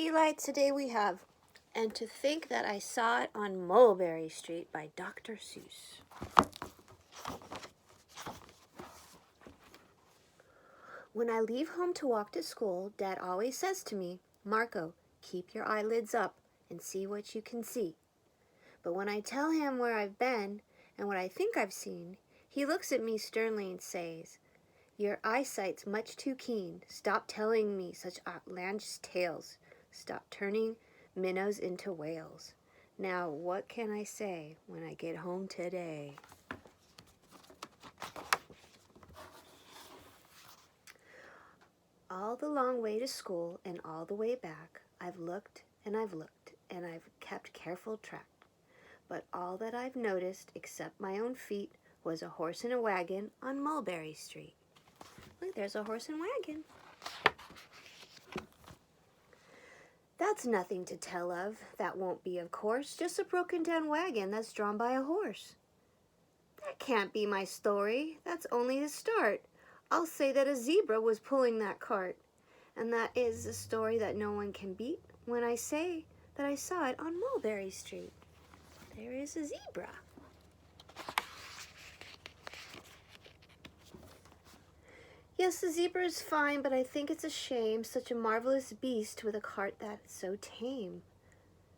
Eli. Today we have "And to Think That I Saw It on Mulberry Street" by Dr. Seuss. When I leave home to walk to school, Dad always says to me, "Marco, keep your eyelids up and see what you can see." But when I tell him where I've been and what I think I've seen, he looks at me sternly and says, "Your eyesight's much too keen. Stop telling me such outlandish tales. Stop turning minnows into whales." Now, what can I say when I get home today? All the long way to school and all the way back, I've looked and I've looked and I've kept careful track. But all that I've noticed, except my own feet, was a horse and a wagon on Mulberry Street. Look, there's a horse and wagon. That's nothing to tell of. That won't be, of course, just a broken down wagon that's drawn by a horse. That can't be my story. That's only the start. I'll say that a zebra was pulling that cart. And that is a story that no one can beat when I say that I saw it on Mulberry Street. There is a zebra. Yes, the zebra is fine, but I think it's a shame, such a marvelous beast with a cart that's so tame.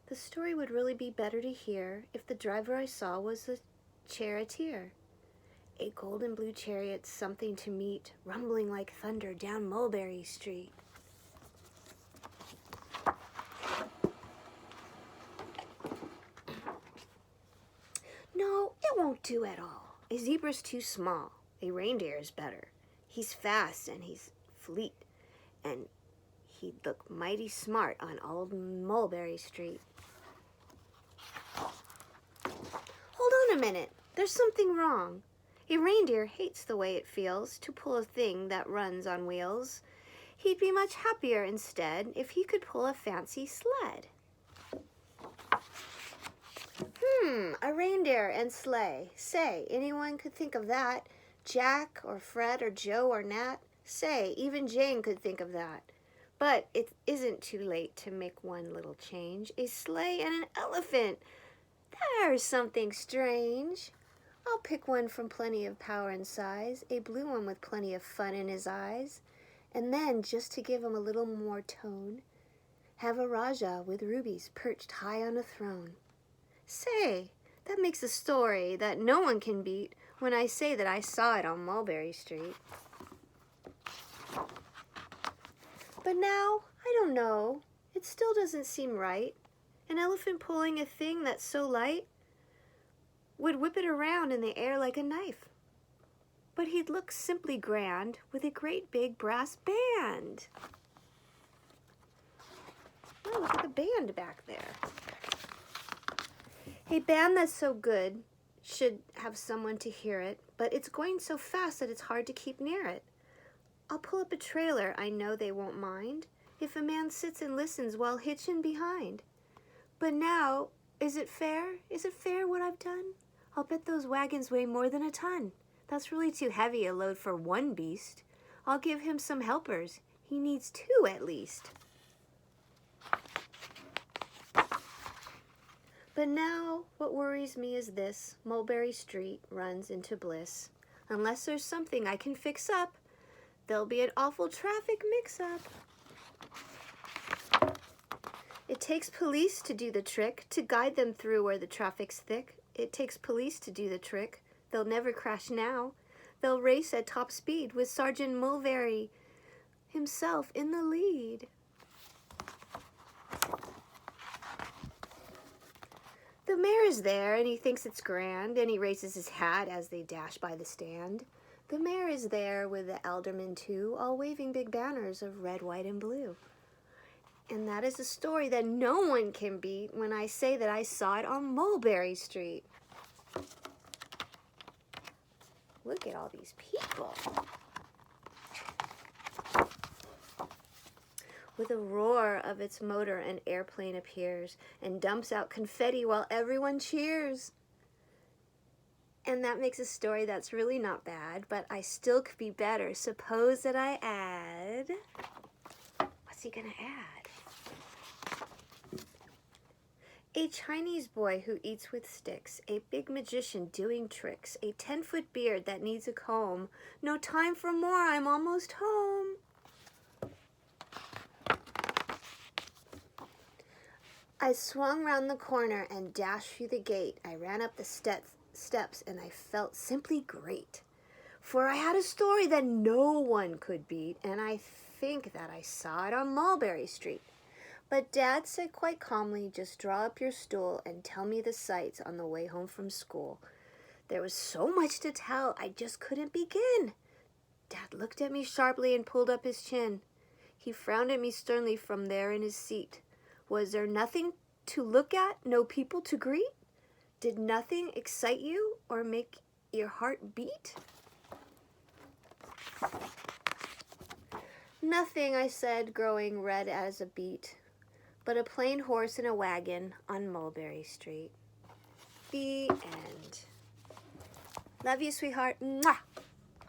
The story would really be better to hear if the driver I saw was a charioteer. A golden blue chariot, something to meet, rumbling like thunder down Mulberry Street. No, it won't do at all. A zebra's too small. A reindeer is better. He's fast and he's fleet, and he'd look mighty smart on old Mulberry Street. Hold on a minute. There's something wrong. A reindeer hates the way it feels to pull a thing that runs on wheels. He'd be much happier instead if he could pull a fancy sled. A reindeer and sleigh. Say, anyone could think of that. Jack or Fred or Joe or Nat. Say, even Jane could think of that. But it isn't too late to make one little change. A sleigh and an elephant. There's something strange. I'll pick one from plenty of power and size, a blue one with plenty of fun in his eyes. And then, just to give him a little more tone, have a Raja with rubies perched high on a throne. Say, that makes a story that no one can beat when I say that I saw it on Mulberry Street. But now, I don't know. It still doesn't seem right. An elephant pulling a thing that's so light would whip it around in the air like a knife. But he'd look simply grand with a great big brass band. Oh, look at the band back there. A band that's so good should have someone to hear it, but it's going so fast that it's hard to keep near it. I'll pull up a trailer, I know they won't mind, if a man sits and listens while hitching behind. But now, is it fair? Is it fair what I've done? I'll bet those wagons weigh more than a ton. That's really too heavy a load for one beast. I'll give him some helpers. He needs two at least. But now, what worries me is this. Mulberry Street runs into bliss. Unless there's something I can fix up, there'll be an awful traffic mix-up. It takes police to do the trick, to guide them through where the traffic's thick. It takes police to do the trick. They'll never crash now. They'll race at top speed with Sergeant Mulberry himself in the lead. The mayor is there, and he thinks it's grand, and he raises his hat as they dash by the stand. The mayor is there with the aldermen too, all waving big banners of red, white, and blue. And that is a story that no one can beat when I say that I saw it on Mulberry Street. Look at all these people. With a roar of its motor, an airplane appears and dumps out confetti while everyone cheers. And that makes a story that's really not bad, but I still could be better. Suppose that I add... What's he gonna add? A Chinese boy who eats with sticks, a big magician doing tricks, a 10-foot beard that needs a comb. No time for more, I'm almost home. I swung round the corner and dashed through the gate. I ran up the steps and I felt simply great. For I had a story that no one could beat, and I think that I saw it on Mulberry Street. But Dad said quite calmly, just draw up your stool and tell me the sights on the way home from school. There was so much to tell, I just couldn't begin. Dad looked at me sharply and pulled up his chin. He frowned at me sternly from there in his seat. Was there nothing to look at, no people to greet? Did nothing excite you or make your heart beat? Nothing, I said, growing red as a beet, but a plain horse and a wagon on Mulberry Street. The end. Love you, sweetheart. Mwah!